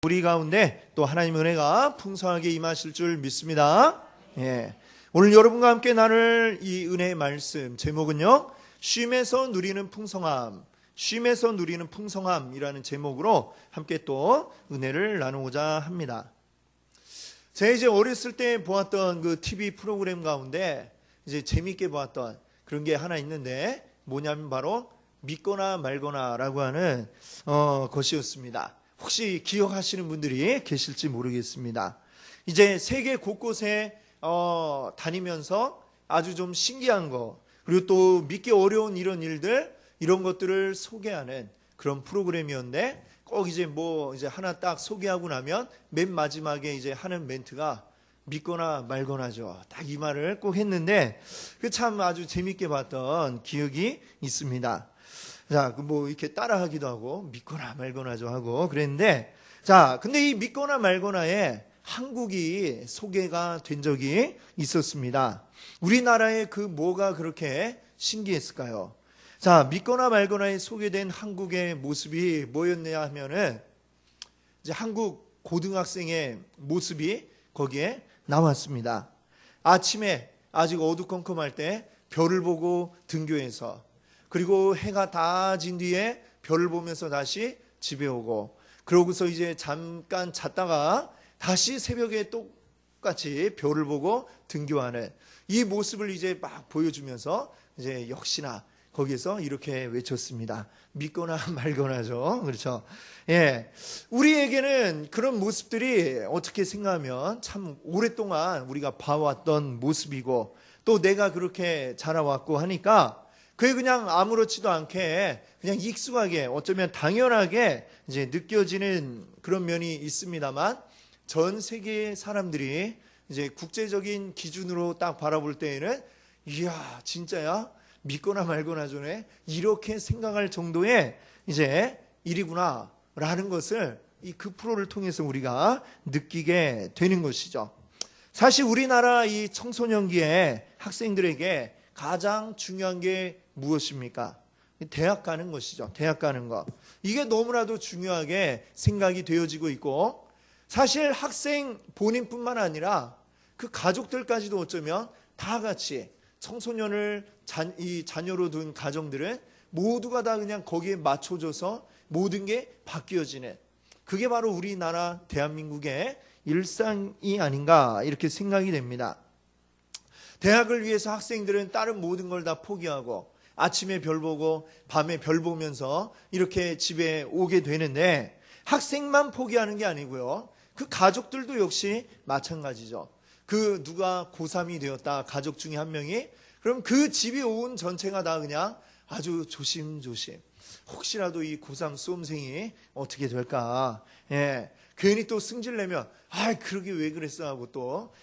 우리 가운데 또 하나님의 은혜가 풍성하게 임하실 줄 믿습니다. 오늘 여러분과 함께 나눌 이 은혜의 말씀 제목은요, 쉼에서 누리는 풍성함, 쉼에서 누리는 풍성함이라는 제목으로 함께 또 은혜를 나누고자 합니다. 제가 이제 어렸을 때 보았던 그 TV 프로그램 가운데 이제 재미있게 보았던 그런 게 하나 있는데 뭐냐면 바로 믿거나 말거나라고 하는 것이었습니다. 혹시 기억하시는 분들이 계실지 모르겠습니다. 이제 세계 곳곳에 다니면서 아주 좀 신기한 거, 그리고 또 믿기 어려운 이런 일들, 이런 것들을 소개하는 그런 프로그램이었는데, 꼭 이제 이제 하나 딱 소개하고 나면 맨 마지막에 이제 하는 멘트가 믿거나 말거나죠. 딱 이 말을 꼭 했는데, 그 참 아주 재밌게 봤던 기억이 있습니다. 자, 이렇게 따라하기도 하고, 믿거나 말거나죠 하고 그랬는데, 자, 근데 이 믿거나 말거나에 한국이 소개가 된 적이 있었습니다. 우리나라의 그 뭐가 그렇게 신기했을까요? 자, 믿거나 말거나에 소개된 한국의 모습이 뭐였냐 하면은, 이제 한국 고등학생의 모습이 거기에 나왔습니다. 아침에 아직 어두컴컴할 때 별을 보고 등교해서, 그리고 해가 다 진 뒤에 별을 보면서 다시 집에 오고, 그러고서 이제 잠깐 잤다가 다시 새벽에 똑같이 별을 보고 등교하는 이 모습을 이제 막 보여주면서 이제 역시나 거기에서 이렇게 외쳤습니다. 믿거나 말거나죠. 그렇죠. 우리에게는 그런 모습들이 어떻게 생각하면 참 오랫동안 우리가 봐왔던 모습이고, 또 내가 그렇게 자라왔고 하니까 그게 그냥 아무렇지도 않게 그냥 익숙하게, 어쩌면 당연하게 이제 느껴지는 그런 면이 있습니다만, 전 세계의 사람들이 이제 국제적인 기준으로 딱 바라볼 때에는 이야, 진짜야? 믿거나 말거나 전에 이렇게 생각할 정도의 이제 일이구나 라는 것을 그 프로를 통해서 우리가 느끼게 되는 것이죠. 사실 우리나라 이 청소년기에 학생들에게 가장 중요한 게 무엇입니까? 대학 가는 것이죠. 대학 가는 것. 이게 너무나도 중요하게 생각이 되어지고 있고, 사실 학생 본인뿐만 아니라 그 가족들까지도 어쩌면 다 같이 청소년을 자녀로 둔 가정들은 모두가 다 그냥 거기에 맞춰줘서 모든 게 바뀌어지는, 그게 바로 우리나라 대한민국의 일상이 아닌가 이렇게 생각이 됩니다. 대학을 위해서 학생들은 다른 모든 걸 다 포기하고 아침에 별 보고 밤에 별 보면서 이렇게 집에 오게 되는데, 학생만 포기하는 게 아니고요, 그 가족들도 역시 마찬가지죠. 그 누가 고3이 되었다, 가족 중에 한 명이, 그럼 그 집이 온 전체가 다 그냥 아주 조심조심, 혹시라도 이 고3 수험생이 어떻게 될까, 괜히 또 승질내면 그러게 왜 그랬어 하고 또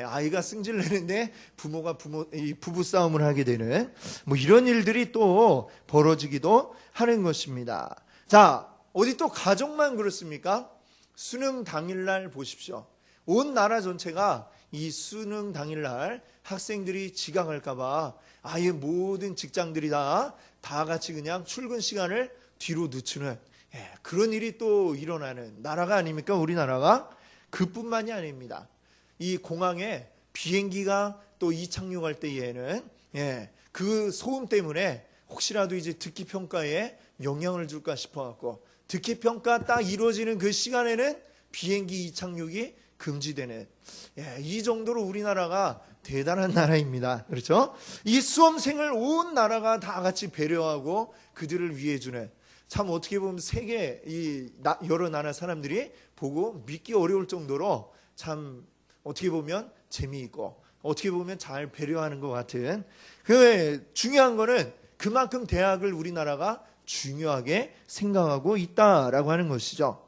아이가 승질내는데 부모가 부부 싸움을 하게 되는 이런 일들이 또 벌어지기도 하는 것입니다. 자, 어디 또 가정만 그렇습니까? 수능 당일날 보십시오. 온 나라 전체가 이 수능 당일날 학생들이 지각할까봐 아예 모든 직장들이 다 같이 그냥 출근 시간을 뒤로 늦추는 그런 일이 또 일어나는 나라가 아닙니까? 우리나라가. 그뿐만이 아닙니다. 이 공항에 비행기가 또 이착륙할 때에는 그 소음 때문에 혹시라도 이제 듣기 평가에 영향을 줄까 싶어갖고, 듣기 평가 딱 이루어지는 그 시간에는 비행기 이착륙이 금지되는, 이 정도로 우리나라가 대단한 나라입니다. 그렇죠? 이 수험생을 온 나라가 다 같이 배려하고 그들을 위해주는, 참 어떻게 보면 세계 여러 나라 사람들이 보고 믿기 어려울 정도로 참 어떻게 보면 재미있고, 어떻게 보면 잘 배려하는 것 같은, 그 중요한 거는 그만큼 대학을 우리나라가 중요하게 생각하고 있다라고 하는 것이죠.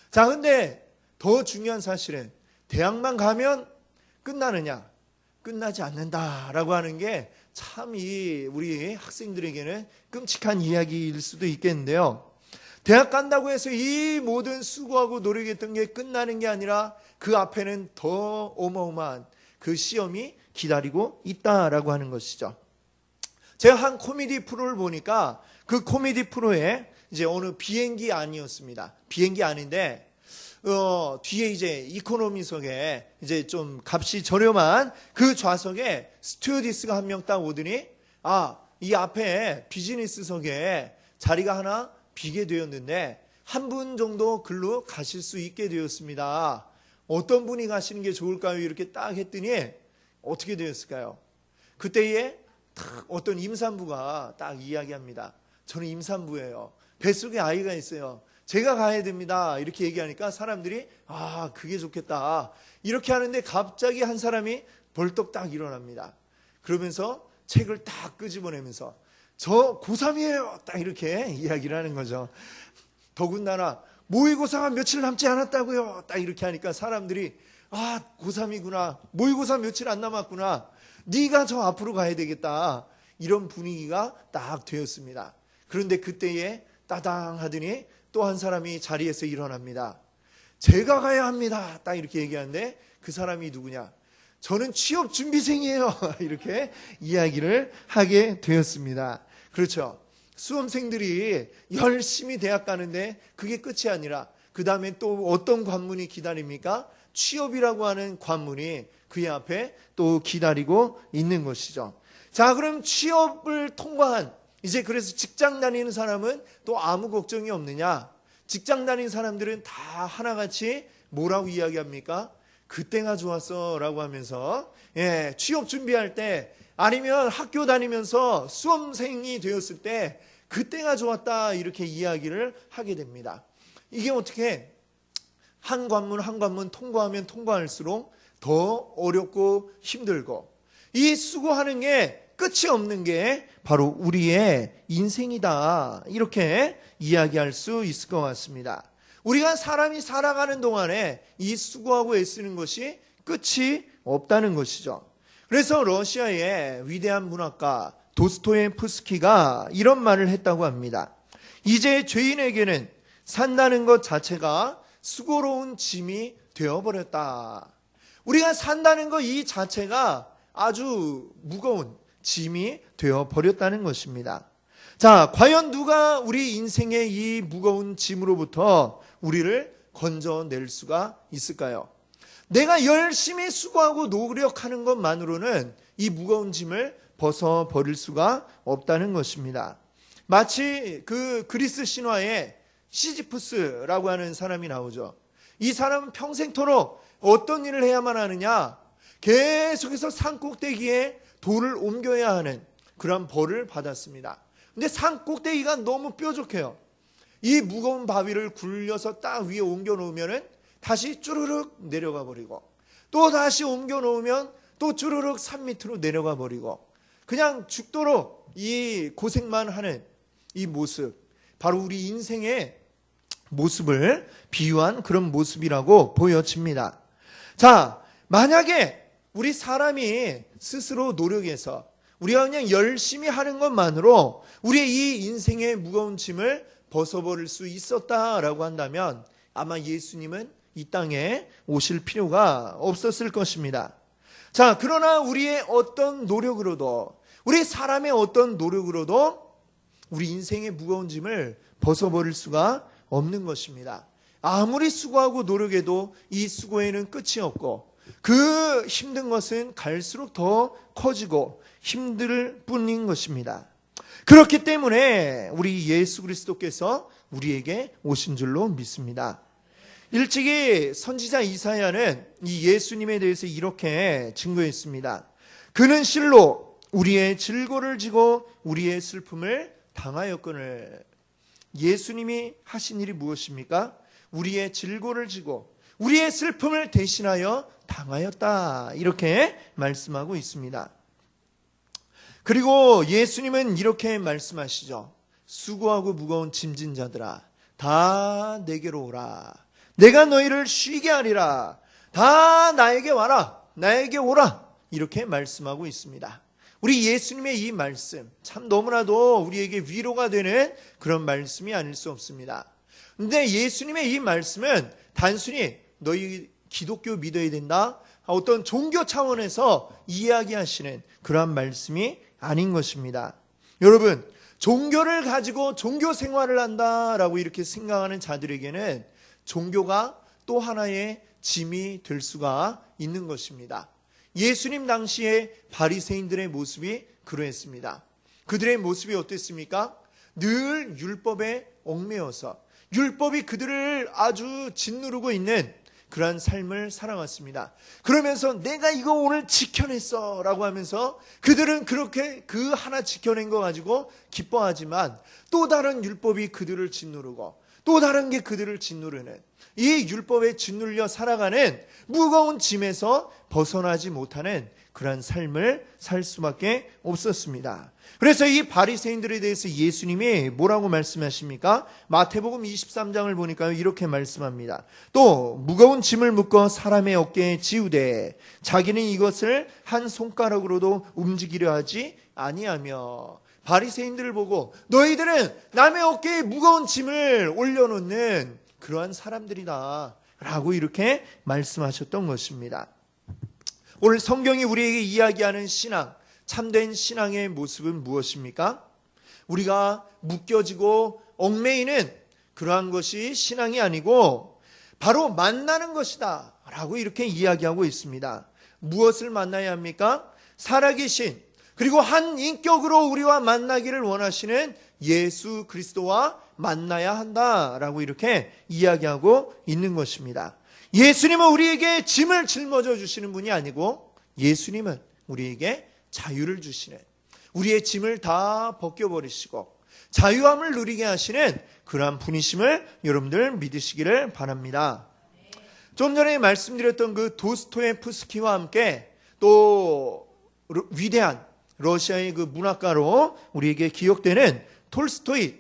자, 근데 더 중요한 사실은 대학만 가면 끝나느냐? 끝나지 않는다라고 하는 게 참 우리 학생들에게는 끔찍한 이야기일 수도 있겠는데요. 대학 간다고 해서 이 모든 수고하고 노력했던 게 끝나는 게 아니라 그 앞에는 더 어마어마한 그 시험이 기다리고 있다라고 하는 것이죠. 제가 한 코미디 프로를 보니까 그 코미디 프로에 이제 어느 비행기 안이었습니다. 비행기 안인데 뒤에 이제 이코노미석에 이제 좀 값이 저렴한 그 좌석에 스튜어디스가 한 명 딱 오더니 이 앞에 비즈니스석에 자리가 하나 비게 되었는데 한 분 정도 글로 가실 수 있게 되었습니다. 어떤 분이 가시는 게 좋을까요? 이렇게 딱 했더니 어떻게 되었을까요? 그때에 딱 어떤 임산부가 딱 이야기합니다. 저는 임산부예요. 뱃속에 아이가 있어요. 제가 가야 됩니다. 이렇게 얘기하니까 사람들이 그게 좋겠다. 이렇게 하는데 갑자기 한 사람이 벌떡 딱 일어납니다. 그러면서 책을 딱 끄집어내면서 저 고3이에요. 딱 이렇게 이야기를 하는 거죠. 더군다나 모의고사가 며칠 남지 않았다고요. 딱 이렇게 하니까 사람들이 고3이구나. 모의고사 며칠 안 남았구나. 네가 저 앞으로 가야 되겠다. 이런 분위기가 딱 되었습니다. 그런데 그때에 따당 하더니 또 한 사람이 자리에서 일어납니다. 제가 가야 합니다. 딱 이렇게 얘기하는데 그 사람이 누구냐? 저는 취업 준비생이에요. 이렇게 이야기를 하게 되었습니다. 그렇죠. 수험생들이 열심히 대학 가는데 그게 끝이 아니라 그 다음에 또 어떤 관문이 기다립니까? 취업이라고 하는 관문이 그의 앞에 또 기다리고 있는 것이죠. 자, 그럼 취업을 통과한 이제 그래서 직장 다니는 사람은 또 아무 걱정이 없느냐? 직장 다니는 사람들은 다 하나같이 뭐라고 이야기합니까? 그때가 좋았어 라고 하면서 취업 준비할 때 아니면 학교 다니면서 수험생이 되었을 때 그때가 좋았다 이렇게 이야기를 하게 됩니다. 이게 어떻게 한 관문 한 관문 통과하면 통과할수록 더 어렵고 힘들고 이 수고하는 게 끝이 없는 게 바로 우리의 인생이다. 이렇게 이야기할 수 있을 것 같습니다. 우리가 사람이 살아가는 동안에 이 수고하고 애쓰는 것이 끝이 없다는 것이죠. 그래서 러시아의 위대한 문학가 도스토옙스키가 이런 말을 했다고 합니다. 이제 죄인에게는 산다는 것 자체가 수고로운 짐이 되어버렸다. 우리가 산다는 것 이 자체가 아주 무거운 짐이 되어버렸다는 것입니다. 자, 과연 누가 우리 인생의 이 무거운 짐으로부터 우리를 건져낼 수가 있을까요? 내가 열심히 수고하고 노력하는 것만으로는 이 무거운 짐을 벗어버릴 수가 없다는 것입니다. 마치 그 그리스 신화에 시지프스라고 하는 사람이 나오죠. 이 사람은 평생토록 어떤 일을 해야만 하느냐? 계속해서 산 꼭대기에 돌을 옮겨야 하는 그런 벌을 받았습니다. 근데 산 꼭대기가 너무 뾰족해요. 이 무거운 바위를 굴려서 딱 위에 옮겨 놓으면은 다시 쭈르륵 내려가 버리고 또 다시 옮겨 놓으면 또 쭈르륵 산 밑으로 내려가 버리고 그냥 죽도록 이 고생만 하는 이 모습, 바로 우리 인생의 모습을 비유한 그런 모습이라고 보여집니다. 자, 만약에 우리 사람이 스스로 노력해서 우리가 그냥 열심히 하는 것만으로 우리의 이 인생의 무거운 짐을 벗어버릴 수 있었다라고 한다면 아마 예수님은 이 땅에 오실 필요가 없었을 것입니다. 자, 그러나 우리의 어떤 노력으로도, 우리 사람의 어떤 노력으로도 우리 인생의 무거운 짐을 벗어버릴 수가 없는 것입니다. 아무리 수고하고 노력해도 이 수고에는 끝이 없고 그 힘든 것은 갈수록 더 커지고 힘들 뿐인 것입니다. 그렇기 때문에 우리 예수 그리스도께서 우리에게 오신 줄로 믿습니다. 일찍이 선지자 이사야는 이 예수님에 대해서 이렇게 증거했습니다. 그는 실로 우리의 질고를 지고 우리의 슬픔을 당하였거늘. 예수님이 하신 일이 무엇입니까? 우리의 질고를 지고 우리의 슬픔을 대신하여 당하였다. 이렇게 말씀하고 있습니다. 그리고 예수님은 이렇게 말씀하시죠. 수고하고 무거운 짐진 자들아, 다 내게로 오라. 내가 너희를 쉬게 하리라. 다 나에게 와라. 나에게 오라. 이렇게 말씀하고 있습니다. 우리 예수님의 이 말씀, 참 너무나도 우리에게 위로가 되는 그런 말씀이 아닐 수 없습니다. 근데 예수님의 이 말씀은 단순히 너희 기독교 믿어야 된다, 어떤 종교 차원에서 이야기하시는 그러한 말씀이 아닌 것입니다. 여러분, 종교를 가지고 종교 생활을 한다라고 이렇게 생각하는 자들에게는 종교가 또 하나의 짐이 될 수가 있는 것입니다. 예수님 당시에 바리새인들의 모습이 그러했습니다. 그들의 모습이 어땠습니까? 늘 율법에 얽매여서 율법이 그들을 아주 짓누르고 있는 그러한 삶을 살아왔습니다. 그러면서 내가 이거 오늘 지켜냈어 라고 하면서 그들은 그렇게 그 하나 지켜낸 거 가지고 기뻐하지만 또 다른 율법이 그들을 짓누르고 또 다른 게 그들을 짓누르는 이 율법에 짓눌려 살아가는 무거운 짐에서 벗어나지 못하는 그러한 삶을 살 수밖에 없었습니다. 그래서 이 바리새인들에 대해서 예수님이 뭐라고 말씀하십니까? 마태복음 23장을 보니까 이렇게 말씀합니다. 또 무거운 짐을 묶어 사람의 어깨에 지우되 자기는 이것을 한 손가락으로도 움직이려 하지 아니하며. 바리새인들을 보고 너희들은 남의 어깨에 무거운 짐을 올려놓는 그러한 사람들이다 라고 이렇게 말씀하셨던 것입니다. 오늘 성경이 우리에게 이야기하는 신앙, 참된 신앙의 모습은 무엇입니까? 우리가 묶여지고 얽매이는 그러한 것이 신앙이 아니고 바로 만나는 것이다 라고 이렇게 이야기하고 있습니다. 무엇을 만나야 합니까? 살아계신 그리고 한 인격으로 우리와 만나기를 원하시는 예수 그리스도와 만나야 한다라고 이렇게 이야기하고 있는 것입니다. 예수님은 우리에게 짐을 짊어져 주시는 분이 아니고 예수님은 우리에게 자유를 주시는, 우리의 짐을 다 벗겨버리시고 자유함을 누리게 하시는 그러한 분이심을 여러분들 믿으시기를 바랍니다. 좀 전에 말씀드렸던 그 도스토옙스키와 함께 또 위대한 러시아의 그 문학가로 우리에게 기억되는 톨스토이,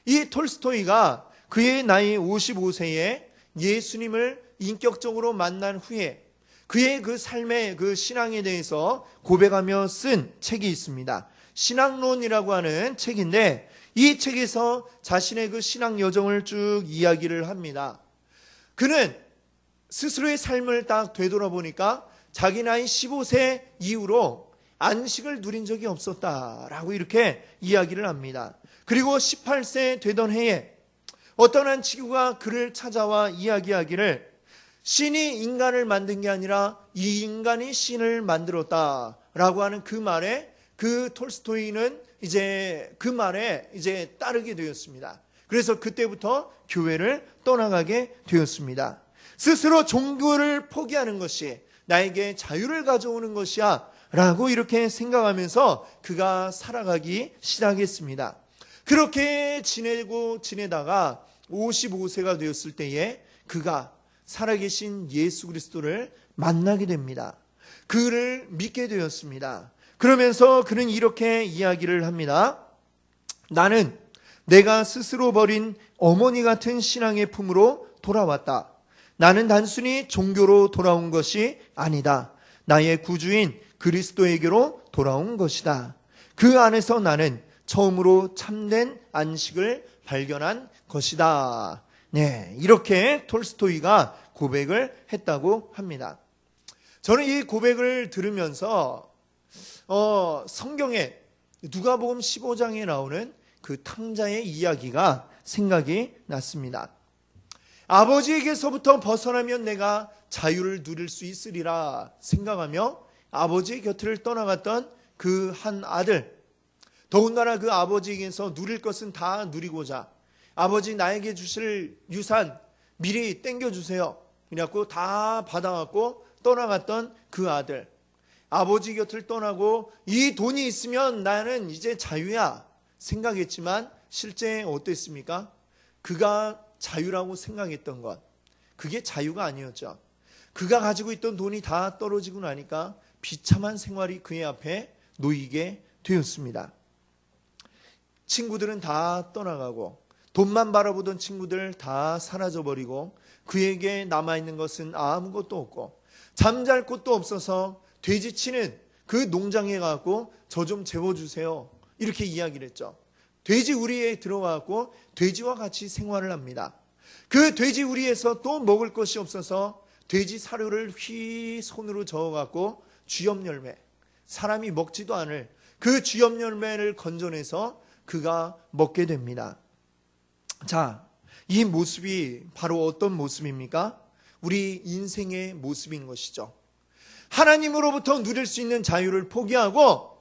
이 톨스토이가 그의 나이 55세에 예수님을 인격적으로 만난 후에 그의 그 삶의 그 신앙에 대해서 고백하며 쓴 책이 있습니다. 신앙론이라고 하는 책인데 이 책에서 자신의 그 신앙 여정을 쭉 이야기를 합니다. 그는 스스로의 삶을 딱 되돌아보니까 자기 나이 15세 이후로 안식을 누린 적이 없었다라고 이렇게 이야기를 합니다. 그리고 18세 되던 해에 어떤 한 친구가 그를 찾아와 이야기하기를 신이 인간을 만든 게 아니라 이 인간이 신을 만들었다라고 하는 그 말에 그 톨스토이는 이제 그 말에 이제 따르게 되었습니다. 그래서 그때부터 교회를 떠나가게 되었습니다. 스스로 종교를 포기하는 것이 나에게 자유를 가져오는 것이야 라고 이렇게 생각하면서 그가 살아가기 시작했습니다. 그렇게 지내다가 55세가 되었을 때에 그가 살아계신 예수 그리스도를 만나게 됩니다. 그를 믿게 되었습니다. 그러면서 그는 이렇게 이야기를 합니다. 나는 내가 스스로 버린 어머니 같은 신앙의 품으로 돌아왔다. 나는 단순히 종교로 돌아온 것이 아니다. 나의 구주인 그리스도에게로 돌아온 것이다. 그 안에서 나는 처음으로 참된 안식을 발견한 것이다. 네, 이렇게 톨스토이가 고백을 했다고 합니다. 저는 이 고백을 들으면서 성경에 누가복음 15장에 나오는 그 탕자의 이야기가 생각이 났습니다. 아버지에게서부터 벗어나면 내가 자유를 누릴 수 있으리라 생각하며 아버지의 곁을 떠나갔던 그 한 아들, 더군다나 그 아버지에게서 누릴 것은 다 누리고자 아버지 나에게 주실 유산 미리 땡겨주세요. 그래갖고 다 받아갖고 떠나갔던 그 아들, 아버지 곁을 떠나고 이 돈이 있으면 나는 이제 자유야 생각했지만 실제 어땠습니까? 그가 자유라고 생각했던 것, 그게 자유가 아니었죠. 그가 가지고 있던 돈이 다 떨어지고 나니까 비참한 생활이 그의 앞에 놓이게 되었습니다. 친구들은 다 떠나가고 돈만 바라보던 친구들 다 사라져버리고 그에게 남아있는 것은 아무것도 없고 잠잘 곳도 없어서 돼지치는 그 농장에 가고 저 좀 재워주세요 이렇게 이야기를 했죠. 돼지 우리에 들어가고 돼지와 같이 생활을 합니다. 그 돼지 우리에서 또 먹을 것이 없어서 돼지 사료를 휘 손으로 저어갖고 쥐염열매, 사람이 먹지도 않을 그 쥐염열매를 건져내서 그가 먹게 됩니다. 자, 이 모습이 바로 어떤 모습입니까? 우리 인생의 모습인 것이죠. 하나님으로부터 누릴 수 있는 자유를 포기하고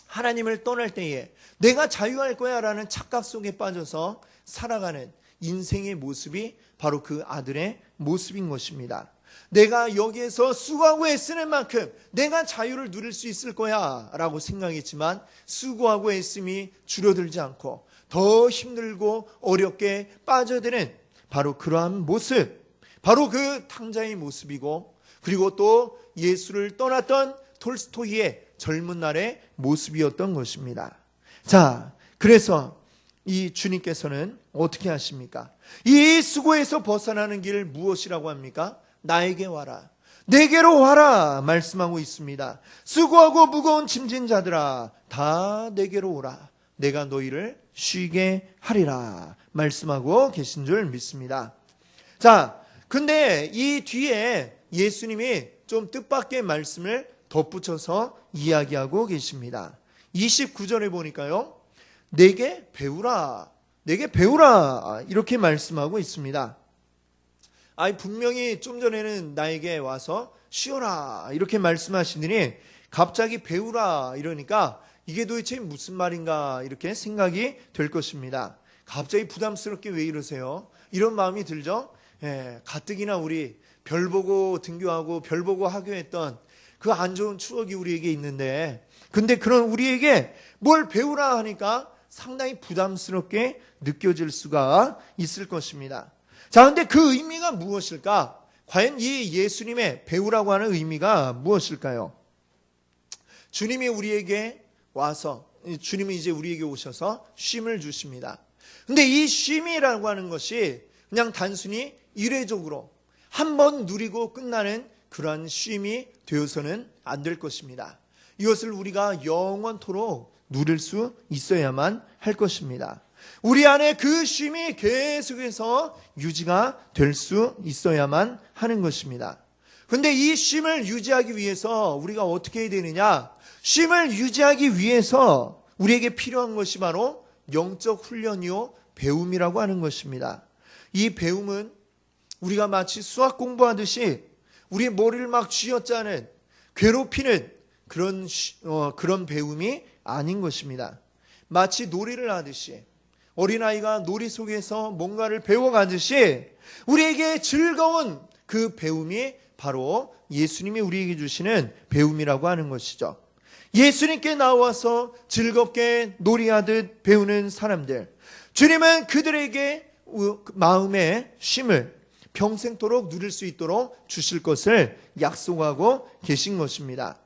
하나님을 떠날 때에 내가 자유할 거야 라는 착각 속에 빠져서 살아가는 인생의 모습이 바로 그 아들의 모습인 것입니다. 내가 여기에서 수고하고 애쓰는 만큼 내가 자유를 누릴 수 있을 거야 라고 생각했지만 수고하고 애씀이 줄어들지 않고 더 힘들고 어렵게 빠져드는 바로 그러한 모습, 바로 그 탕자의 모습이고, 그리고 또 예수를 떠났던 톨스토이의 젊은 날의 모습이었던 것입니다. 자, 그래서 이 주님께서는 어떻게 하십니까? 이 수고에서 벗어나는 길 무엇이라고 합니까? 나에게 와라, 내게로 와라 말씀하고 있습니다. 수고하고 무거운 짐진 자들아 다 내게로 오라, 내가 너희를 쉬게 하리라 말씀하고 계신 줄 믿습니다. 자, 근데 이 뒤에 예수님이 좀 뜻밖의 말씀을 덧붙여서 이야기하고 계십니다. 29절에 보니까요, 내게 배우라, 내게 배우라 이렇게 말씀하고 있습니다. 분명히 좀 전에는 나에게 와서 쉬어라 이렇게 말씀하시더니 갑자기 배우라 이러니까 이게 도대체 무슨 말인가 이렇게 생각이 될 것입니다. 갑자기 부담스럽게 왜 이러세요? 이런 마음이 들죠? 가뜩이나 우리 별 보고 등교하고 별 보고 하교했던 그 안 좋은 추억이 우리에게 있는데, 근데 그런 우리에게 뭘 배우라 하니까 상당히 부담스럽게 느껴질 수가 있을 것입니다. 자, 근데 그 의미가 무엇일까? 과연 이 예수님의 배우라고 하는 의미가 무엇일까요? 주님이 우리에게 와서, 주님이 이제 우리에게 오셔서 쉼을 주십니다. 근데 이 쉼이라고 하는 것이 그냥 단순히 일회적으로 한 번 누리고 끝나는 그러한 쉼이 되어서는 안 될 것입니다. 이것을 우리가 영원토록 누릴 수 있어야만 할 것입니다. 우리 안에 그 쉼이 계속해서 유지가 될 수 있어야만 하는 것입니다. 그런데 이 쉼을 유지하기 위해서 우리가 어떻게 해야 되느냐? 쉼을 유지하기 위해서 우리에게 필요한 것이 바로 영적 훈련이요 배움이라고 하는 것입니다. 이 배움은 우리가 마치 수학 공부하듯이 우리의 머리를 막 쥐어짜는, 괴롭히는 그런 배움이 아닌 것입니다. 마치 놀이를 하듯이, 어린아이가 놀이 속에서 뭔가를 배워가듯이 우리에게 즐거운 그 배움이 바로 예수님이 우리에게 주시는 배움이라고 하는 것이죠. 예수님께 나와서 즐겁게 놀이하듯 배우는 사람들, 주님은 그들에게 마음의 쉼을 평생토록 누릴 수 있도록 주실 것을 약속하고 계신 것입니다.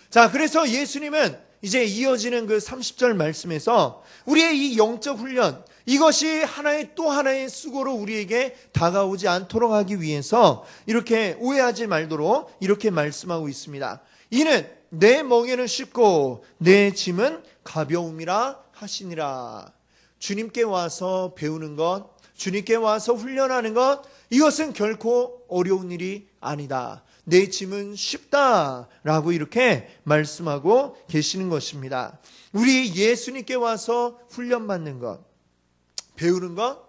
자, 그래서 예수님은 이제 이어지는 그 30절 말씀에서 우리의 이 영적 훈련, 이것이 하나의 또 하나의 수고로 우리에게 다가오지 않도록 하기 위해서 이렇게 오해하지 말도록 이렇게 말씀하고 있습니다. 이는 내 멍에는 쉽고 내 짐은 가벼움이라 하시니라. 주님께 와서 배우는 것, 주님께 와서 훈련하는 것, 이것은 결코 어려운 일이 아니다. 내 짐은 쉽다라고 이렇게 말씀하고 계시는 것입니다. 우리 예수님께 와서 훈련받는 것, 배우는 것,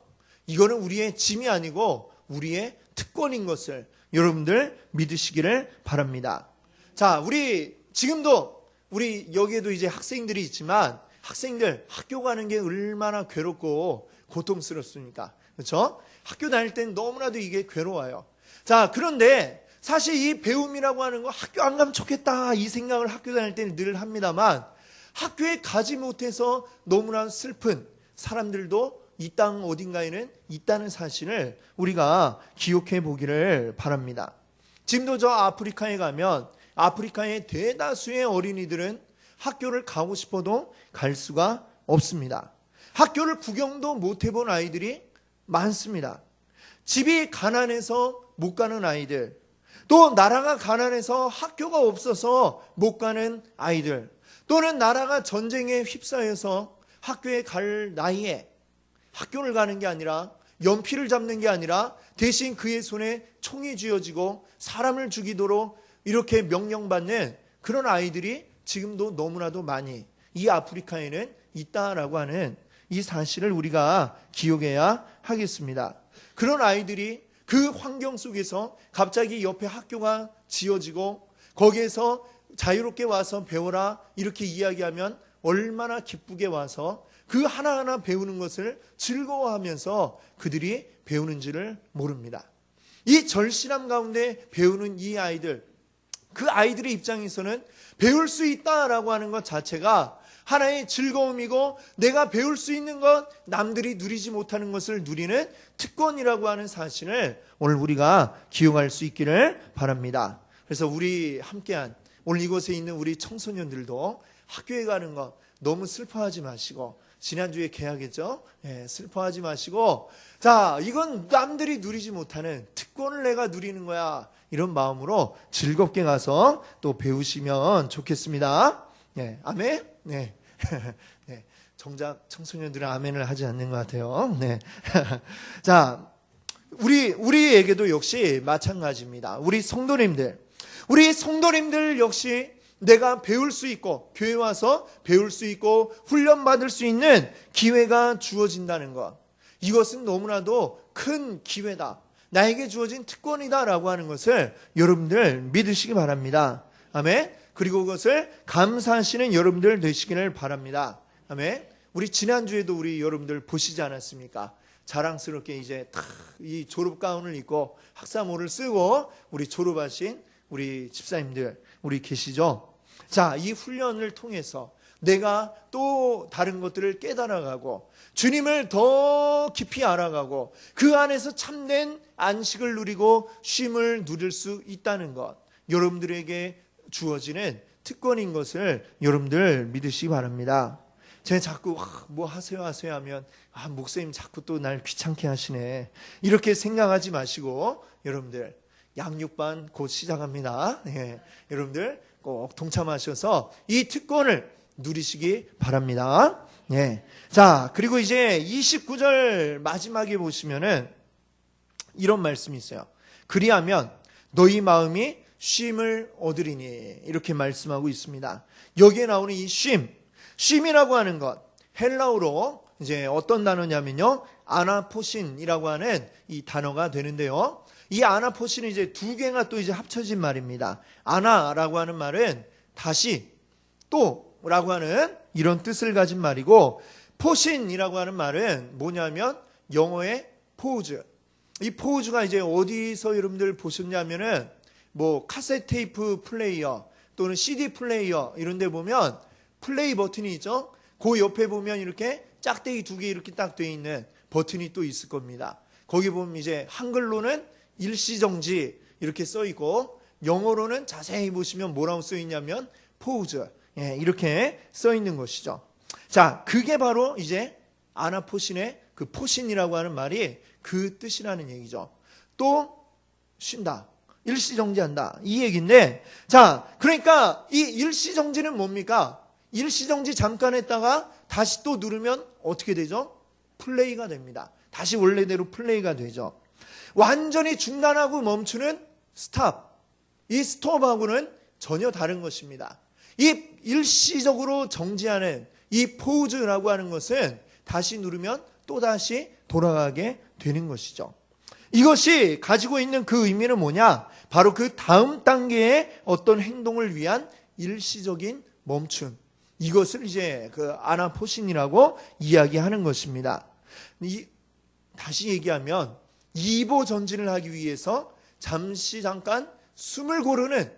이거는 우리의 짐이 아니고 우리의 특권인 것을 여러분들 믿으시기를 바랍니다. 자, 지금도 우리 여기에도 이제 학생들이 있지만 학생들 학교 가는 게 얼마나 괴롭고 고통스럽습니까? 그렇죠? 학교 다닐 때는 너무나도 이게 괴로워요. 자, 그런데 사실 이 배움이라고 하는 거 학교 안 가면 좋겠다 이 생각을 학교 다닐 때는 늘 합니다만, 학교에 가지 못해서 너무나 슬픈 사람들도 이 땅 어딘가에는 있다는 사실을 우리가 기억해 보기를 바랍니다. 지금도 저 아프리카에 가면 아프리카의 대다수의 어린이들은 학교를 가고 싶어도 갈 수가 없습니다. 학교를 구경도 못 해본 아이들이 많습니다. 집이 가난해서 못 가는 아이들, 또 나라가 가난해서 학교가 없어서 못 가는 아이들, 또는 나라가 전쟁에 휩싸여서 학교에 갈 나이에 학교를 가는 게 아니라 연필을 잡는 게 아니라 대신 그의 손에 총이 쥐어지고 사람을 죽이도록 이렇게 명령받는 그런 아이들이 지금도 너무나도 많이 이 아프리카에는 있다라고 하는 이 사실을 우리가 기억해야 하겠습니다. 그런 아이들이 그 환경 속에서 갑자기 옆에 학교가 지어지고 거기에서 자유롭게 와서 배워라 이렇게 이야기하면 얼마나 기쁘게 와서 그 하나하나 배우는 것을 즐거워하면서 그들이 배우는지를 모릅니다. 이 절실함 가운데 배우는 이 아이들, 그 아이들의 입장에서는 배울 수 있다라고 하는 것 자체가 하나의 즐거움이고 내가 배울 수 있는 것, 남들이 누리지 못하는 것을 누리는 특권이라고 하는 사실을 오늘 우리가 기억할 수 있기를 바랍니다. 그래서 우리 함께한 오늘 이곳에 있는 우리 청소년들도 학교에 가는 거 너무 슬퍼하지 마시고, 지난주에 개학했죠? 슬퍼하지 마시고, 자, 이건 남들이 누리지 못하는 특권을 내가 누리는 거야. 이런 마음으로 즐겁게 가서 또 배우시면 좋겠습니다. 아멘? 네. 네. 정작 청소년들은 아멘을 하지 않는 것 같아요. 네. 자, 우리에게도 역시 마찬가지입니다. 우리 성도님들 역시 내가 배울 수 있고, 교회 와서 배울 수 있고, 훈련받을 수 있는 기회가 주어진다는 것. 이것은 너무나도 큰 기회다. 나에게 주어진 특권이다라고 하는 것을 여러분들 믿으시기 바랍니다. 아멘. 그리고 그것을 감사하시는 여러분들 되시기를 바랍니다. 아멘. 우리 지난주에도 우리 여러분들 보시지 않았습니까? 자랑스럽게 이제 다 이 졸업 가운을 입고 학사모를 쓰고 우리 졸업하신 우리 집사님들 우리 계시죠? 자, 이 훈련을 통해서 내가 또 다른 것들을 깨달아가고 주님을 더 깊이 알아가고 그 안에서 참된 안식을 누리고 쉼을 누릴 수 있다는 것, 여러분들에게 주어지는 특권인 것을 여러분들 믿으시기 바랍니다. 제가 자꾸 뭐 하세요 하면 목사님 자꾸 또 날 귀찮게 하시네 이렇게 생각하지 마시고, 여러분들 양육반 곧 시작합니다. 여러분들 꼭 동참하셔서 이 특권을 누리시기 바랍니다. 자, 그리고 이제 29절 마지막에 보시면은 이런 말씀이 있어요. 그리하면 너희 마음이 쉼을 얻으리니, 이렇게 말씀하고 있습니다. 여기에 나오는 이 쉼이라고 하는 것, 헬라어로 이제 어떤 단어냐면요, 아나포신이라고 하는 이 단어가 되는데요. 이 아나포신은 이제 두 개가 또 이제 합쳐진 말입니다. 아나라고 하는 말은 다시, 또라고 하는 이런 뜻을 가진 말이고, 포신이라고 하는 말은 뭐냐면 영어의 포우즈. 이 포우즈가 이제 어디서 여러분들 보셨냐면은 뭐 카세트 테이프 플레이어 또는 CD 플레이어 이런 데 보면 플레이 버튼이 있죠. 그 옆에 보면 이렇게 짝대기 두 개 이렇게 딱 되어 있는 버튼이 또 있을 겁니다. 거기 보면 이제 한글로는 일시정지 이렇게 써 있고, 영어로는 자세히 보시면 뭐라고 써 있냐면 포우즈, 이렇게 써 있는 것이죠. 자, 그게 바로 이제 아나포신의 그 포신이라고 하는 말이 그 뜻이라는 얘기죠. 또 쉰다, 일시정지한다, 이 얘기인데, 자, 그러니까 이 일시정지는 뭡니까? 일시정지 잠깐 했다가 다시 또 누르면 어떻게 되죠? 플레이가 됩니다. 다시 원래대로 플레이가 되죠. 완전히 중단하고 멈추는 스탑, 이 스톱하고는 전혀 다른 것입니다. 이 일시적으로 정지하는 이 포즈라고 하는 것은 다시 누르면 또다시 돌아가게 되는 것이죠. 이것이 가지고 있는 그 의미는 뭐냐? 바로 그 다음 단계의 어떤 행동을 위한 일시적인 멈춤, 이것을 이제 그 아나포신이라고 이야기하는 것입니다. 다시 얘기하면 2보 전진을 하기 위해서 잠깐 숨을 고르는,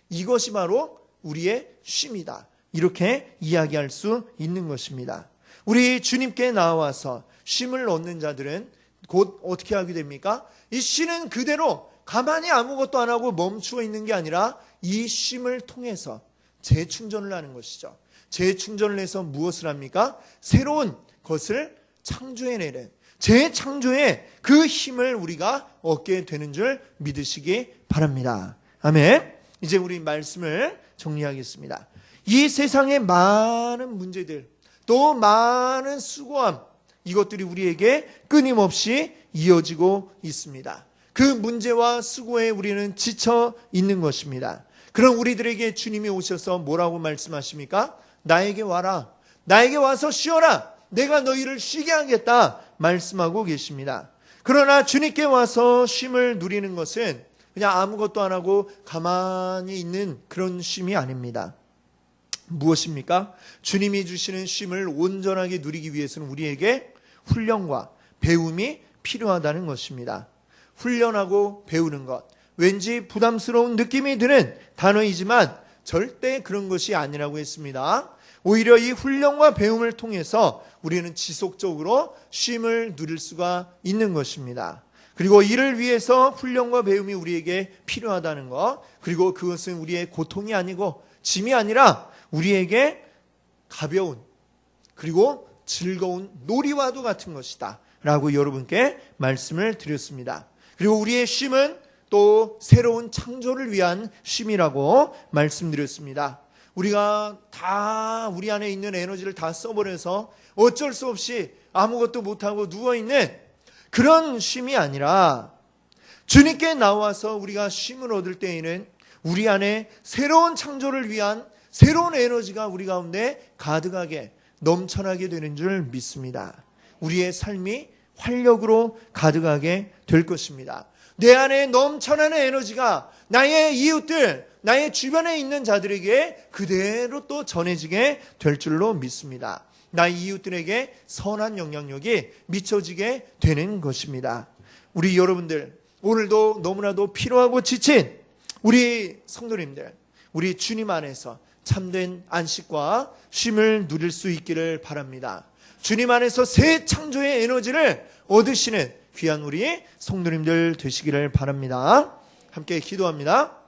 이것이 바로 우리의 쉼이다, 이렇게 이야기할 수 있는 것입니다. 우리 주님께 나와서 쉼을 얻는 자들은 곧 어떻게 하게 됩니까? 이 쉬는 그대로 가만히 아무것도 안 하고 멈추어 있는 게 아니라 이 쉼을 통해서 재충전을 하는 것이죠. 재충전을 해서 무엇을 합니까? 새로운 것을 창조해내는, 재창조의 그 힘을 우리가 얻게 되는 줄 믿으시기 바랍니다. 아멘. 이제 우리 말씀을 정리하겠습니다. 이 세상의 많은 문제들, 또 많은 수고함, 이것들이 우리에게 끊임없이 이어지고 있습니다. 그 문제와 수고에 우리는 지쳐 있는 것입니다. 그럼 우리들에게 주님이 오셔서 뭐라고 말씀하십니까? 나에게 와라, 나에게 와서 쉬어라, 내가 너희를 쉬게 하겠다 말씀하고 계십니다. 그러나 주님께 와서 쉼을 누리는 것은 그냥 아무것도 안 하고 가만히 있는 그런 쉼이 아닙니다. 무엇입니까? 주님이 주시는 쉼을 온전하게 누리기 위해서는 우리에게 훈련과 배움이 필요하다는 것입니다. 훈련하고 배우는 것, 왠지 부담스러운 느낌이 드는 단어이지만 절대 그런 것이 아니라고 했습니다. 오히려 이 훈련과 배움을 통해서 우리는 지속적으로 쉼을 누릴 수가 있는 것입니다. 그리고 이를 위해서 훈련과 배움이 우리에게 필요하다는 것, 그리고 그것은 우리의 고통이 아니고 짐이 아니라 우리에게 가벼운 그리고 즐거운 놀이와도 같은 것이다 라고 여러분께 말씀을 드렸습니다. 그리고 우리의 쉼은 또 새로운 창조를 위한 쉼이라고 말씀드렸습니다. 우리가 다 우리 안에 있는 에너지를 다 써버려서 어쩔 수 없이 아무것도 못하고 누워있는 그런 쉼이 아니라 주님께 나와서 우리가 쉼을 얻을 때에는 우리 안에 새로운 창조를 위한 새로운 에너지가 우리 가운데 가득하게 넘쳐나게 되는 줄 믿습니다. 우리의 삶이 활력으로 가득하게 될 것입니다. 내 안에 넘쳐나는 에너지가 나의 이웃들, 나의 주변에 있는 자들에게 그대로 또 전해지게 될 줄로 믿습니다. 나의 이웃들에게 선한 영향력이 미쳐지게 되는 것입니다. 우리 여러분들, 오늘도 너무나도 피로하고 지친 우리 성도님들, 우리 주님 안에서 참된 안식과 쉼을 누릴 수 있기를 바랍니다. 주님 안에서 새 창조의 에너지를 얻으시는 귀한 우리 성도님들 되시기를 바랍니다. 함께 기도합니다.